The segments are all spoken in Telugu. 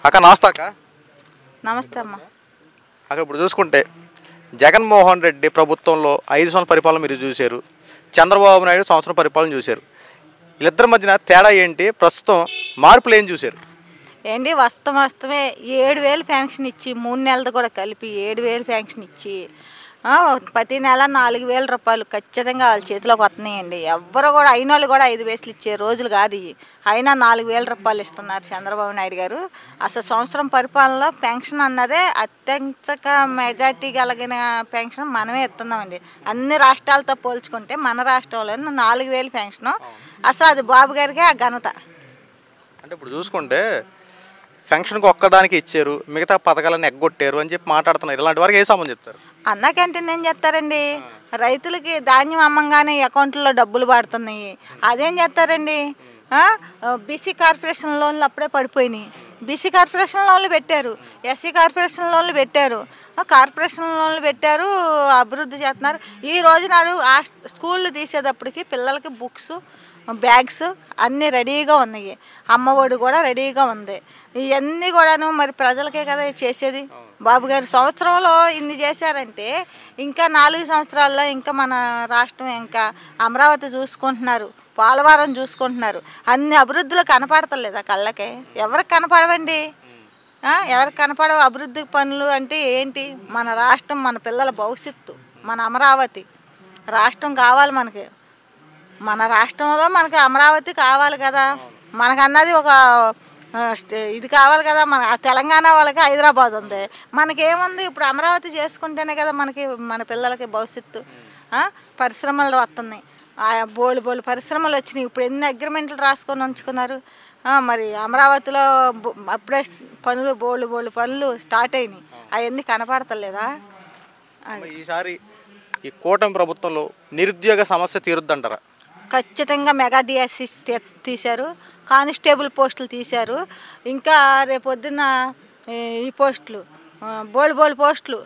అక్క నమస్తే అక్క. నమస్తే అమ్మ. అక్క ఇప్పుడు చూసుకుంటే జగన్మోహన్ రెడ్డి ప్రభుత్వంలో 5 సంవత్సరాల పరిపాలన మీరు చూశారు, చంద్రబాబు నాయుడు సంవత్సరం పరిపాలన చూశారు. వీళ్ళిద్దరి మధ్యన తేడా ఏంటి, ప్రస్తుతం మార్పులు ఏం చూశారు? ఏంటి వస్తమే 7,000 ఫ్యాంక్షన్ ఇచ్చి 3 నెలలు కూడా కలిపి 7,000 ఫ్యాంక్షన్ ఇచ్చి ప్రతి నెల 4,000 రూపాయలు ఖచ్చితంగా వాళ్ళ చేతిలోకి వస్తున్నాయండి. ఎవ్వరు కూడా అయిన వాళ్ళు కూడా 5,000 ఇచ్చే రోజులు కాదు ఇవి. అయినా 4,000 రూపాయలు ఇస్తున్నారు చంద్రబాబు నాయుడు గారు. అసలు సంవత్సరం పరిపాలనలో పెన్షన్ అన్నదే అత్యంత మెజార్టీ కలిగిన పెన్షన్ మనమే ఇస్తున్నామండి. అన్ని రాష్ట్రాలతో పోల్చుకుంటే మన రాష్ట్రంలో 4,000 పెన్షన్ అసలు అది బాబు గారికే ఆ ఘనత. అంటే ఇప్పుడు చూసుకుంటే పెన్షన్కి ఒక్కడానికి ఇచ్చారు, మిగతా పథకాలను ఎగ్గొట్టారు అని చెప్పి మాట్లాడుతున్నారు. ఇలాంటి వారికి ఏ సంబంధం చెప్తారు? అన్న క్యాంటీన్ ఏం చేస్తారండి? రైతులకి ధాన్యం అమ్మంగానే అకౌంట్లో డబ్బులు పడుతున్నాయి, అదేం చేస్తారండి? బీసీ కార్పొరేషన్ లోన్లు అప్పుడే పడిపోయినాయి. బీసీ కార్పొరేషన్ లోన్లు పెట్టారు, ఎస్సీ కార్పొరేషన్ లోన్లు పెట్టారు, కార్పొరేషన్ లోన్లు పెట్టారు, అభివృద్ధి చేస్తున్నారు. ఈ రోజు నాడు స్కూళ్ళు తీసేటప్పటికి పిల్లలకి బుక్స్ బ్యాగ్స్ అన్నీ రెడీగా ఉన్నాయి, అమ్మఒడి కూడా రెడీగా ఉంది. ఇవన్నీ కూడాను మరి ప్రజలకే కదా చేసేది. బాబు గారు సంవత్సరంలో ఇన్ని చేశారంటే ఇంకా 4 సంవత్సరాల్లో ఇంకా మన రాష్ట్రం ఇంకా అమరావతి చూసుకుంటున్నారు, పోలవరం చూసుకుంటున్నారు. అన్ని అభివృద్ధులు కనపడతలేదా కళ్ళకే? ఎవరికి కనపడవండి? ఎవరికి కనపడవు అభివృద్ధి పనులు అంటే ఏంటి? మన రాష్ట్రం, మన పిల్లల భవిష్యత్తు, మన అమరావతి రాష్ట్రం కావాలి మనకి. మన రాష్ట్రంలో మనకి అమరావతి కావాలి కదా. మనకన్నది ఒక ఇది కావాలి కదా. మన తెలంగాణ వాళ్ళకి హైదరాబాద్ ఉంది, మనకేముంది? ఇప్పుడు అమరావతి చేసుకుంటేనే కదా మనకి మన పిల్లలకి భవిష్యత్తు. పరిశ్రమలు వస్తున్నాయి, బోళ్ళు పరిశ్రమలు వచ్చినాయి. ఇప్పుడు ఎన్ని అగ్రిమెంట్లు రాసుకొని ఉంచుకున్నారు. మరి అమరావతిలో అప్పుడే పనులు బోళ్ళు పనులు స్టార్ట్ అయినాయి, అవన్నీ కనపడతలేదా? ఈసారి ఈ కూటమి ప్రభుత్వంలో నిరుద్యోగ సమస్య తీరుద్దంటారా? ఖచ్చితంగా మెగా డిఎస్సి తీశారు, కానిస్టేబుల్ పోస్టులు తీశారు, ఇంకా రేపొద్దున్న ఈ పోస్టులు బోల్డ్ పోస్టులు,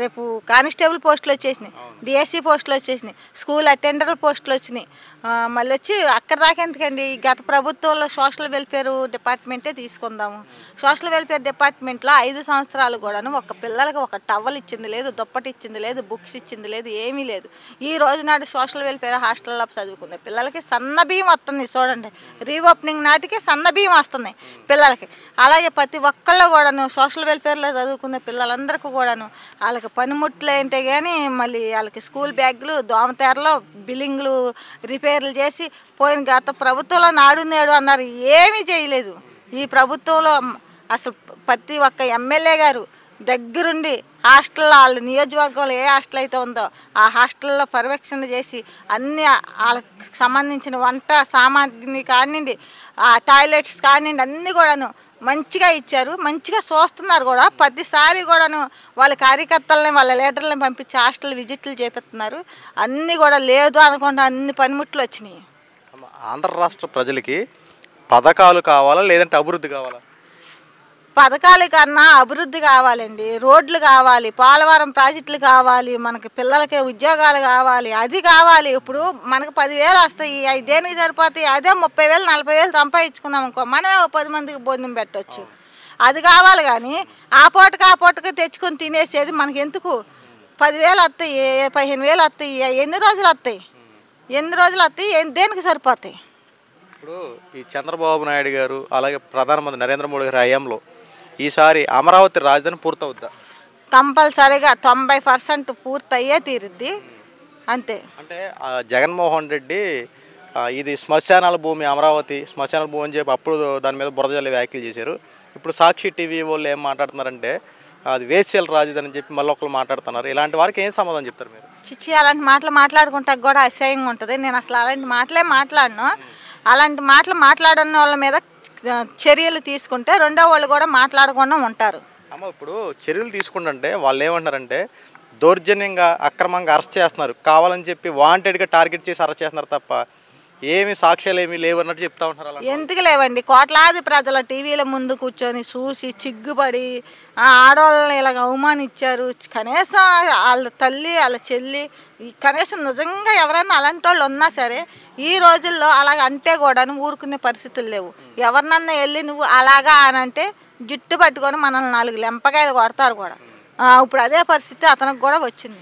రేపు కానిస్టేబుల్ పోస్టులు వచ్చేసినాయి, డిఎస్సి పోస్టులు వచ్చేసినాయి, స్కూల్ అటెండర్ పోస్టులు వచ్చినాయి. మళ్ళీ వచ్చి అక్కడ దాకా ఎందుకండి? గత ప్రభుత్వంలో సోషల్ వెల్ఫేర్ డిపార్ట్మెంటే తీసుకుందాము. సోషల్ వెల్ఫేర్ డిపార్ట్మెంట్లో 5 సంవత్సరాలు కూడాను ఒక పిల్లలకి ఒక టవల్ ఇచ్చింది లేదు, దుప్పటి ఇచ్చింది లేదు, బుక్స్ ఇచ్చింది లేదు, ఏమీ లేదు. ఈ రోజు నాడు సోషల్ వెల్ఫేర్ హాస్టల్లో చదువుకుంది పిల్లలకి సన్న బియ్యం వస్తుంది. చూడండి, రీఓపెనింగ్ నాటికి సన్న బియ్యం వస్తుంది పిల్లలకి. అలాగే ప్రతి ఒక్కళ్ళు కూడాను సోషల్ వెల్ఫేర్లో చదువుకునే పిల్లలందరికీ కూడాను వాళ్ళకి పనిముట్లు ఏంటే కానీ మళ్ళీ వాళ్ళకి స్కూల్ బ్యాగులు, దోమతెరలు, బిల్లింగ్లు రిపేర్లు చేసి పోయిన గత ప్రభుత్వంలో నాడు నేడు అన్నారు, ఏమీ చేయలేదు. ఈ ప్రభుత్వంలో అసలు ప్రతి ఒక్క ఎమ్మెల్యే గారు దగ్గరుండి హాస్టల్లో వాళ్ళ నియోజకవర్గంలో ఏ హాస్టల్ అయితే ఉందో ఆ హాస్టల్లో పర్యవేక్షణ చేసి అన్ని వాళ్ళకి సంబంధించిన వంట సామాగ్రిని కానివ్వండి, ఆ టాయిలెట్స్ కానివ్వండి అన్నీ కూడాను మంచిగా ఇచ్చారు, మంచిగా చూస్తున్నారు కూడా. ప్రతిసారి కూడాను వాళ్ళ కార్యకర్తలని వాళ్ళ లీడర్లని పంపించి హాస్టల్ విజిట్లు చేపిస్తున్నారు. అన్నీ కూడా లేదు అనుకుంటా అన్ని పనిముట్లు వచ్చినాయి. ఆంధ్ర రాష్ట్ర ప్రజలకి పథకాలు కావాలా లేదంటే అభివృద్ధి కావాలా? పథకాల కన్నా అభివృద్ధి కావాలండి. రోడ్లు కావాలి, పోలవరం ప్రాజెక్టులు కావాలి, మనకి పిల్లలకి ఉద్యోగాలు కావాలి, అది కావాలి. ఇప్పుడు మనకు 10,000 వస్తాయి, అవి దేనికి సరిపోతాయి? అదే 30,000 40,000 సంపాదించుకున్నాం అనుకో, మనమే 10 మందికి భోజనం పెట్టవచ్చు. అది కావాలి. కానీ ఆ పూటకు తెచ్చుకొని తినేసేది మనకి ఎందుకు? 10,000 వస్తాయి, 15,000 వస్తాయి, ఎన్ని రోజులు వస్తాయి? దేనికి సరిపోతాయి? ఇప్పుడు ఈ చంద్రబాబు నాయుడు గారు అలాగే ప్రధానమంత్రి నరేంద్ర మోడీ గారి హయాంలో ఈసారి అమరావతి రాజధాని పూర్తవుద్దా? కంపల్సరీగా 90% పూర్తయ్యే తీరుద్ది అంతే. అంటే జగన్మోహన్ రెడ్డి ఇది శ్మశానాల భూమి, అమరావతి శ్మశానాల భూమి అని చెప్పి అప్పుడు దాని మీద బురదజల్లి వ్యాఖ్యలు చేశారు. ఇప్పుడు సాక్షి టీవీ వాళ్ళు ఏం మాట్లాడుతున్నారంటే అది వేశ్యల రాజధాని అని చెప్పి మళ్ళీ ఒకళ్ళు మాట్లాడుతున్నారు. ఇలాంటి వారికి ఏం సమాధానం చెప్తారు మీరు? చిచ్చి అలాంటి మాటలు మాట్లాడుకుంటా కూడా అసహ్యంగా ఉంటుంది. నేను అసలు అలాంటి మాటలే మాట్లాడను. అలాంటి మాటలు మాట్లాడని వాళ్ళ మీద చర్యలు తీసుకుంటే రెండో వాళ్ళు కూడా మాట్లాడకుండా ఉంటారు. అమ్మ ఇప్పుడు చర్యలు తీసుకుంటుంటే వాళ్ళు ఏమంటారంటే దౌర్జన్యంగా అక్రమంగా అరెస్ట్ చేస్తున్నారు, కావాలని చెప్పి వాంటెడ్గా టార్గెట్ చేసి అరెస్ట్ చేస్తున్నారు తప్ప ఏమి సాక్ష్యాలు ఏమీ లేవు అన్నట్టు చెప్తా ఉంటారు. ఎందుకు లేవండి? కోట్లాది ప్రజల టీవీల ముందు కూర్చొని చూసి చిగ్గుపడి ఆడవాళ్ళని ఇలాగ అవమానించారు. కనీసం వాళ్ళ తల్లి వాళ్ళ చెల్లి కనీసం నిజంగా ఎవరైనా అలాంటి వాళ్ళు ఉన్నా సరే ఈ రోజుల్లో అలాగ అంటే కూడా ఊరుకునే పరిస్థితులు లేవు. ఎవరినన్నా వెళ్ళి నువ్వు అలాగా అనంటే జుట్టు పట్టుకొని మనల్ని 4 లెంపకాయలు కొడతారు కూడా. ఇప్పుడు అదే పరిస్థితి అతనికి కూడా వచ్చింది.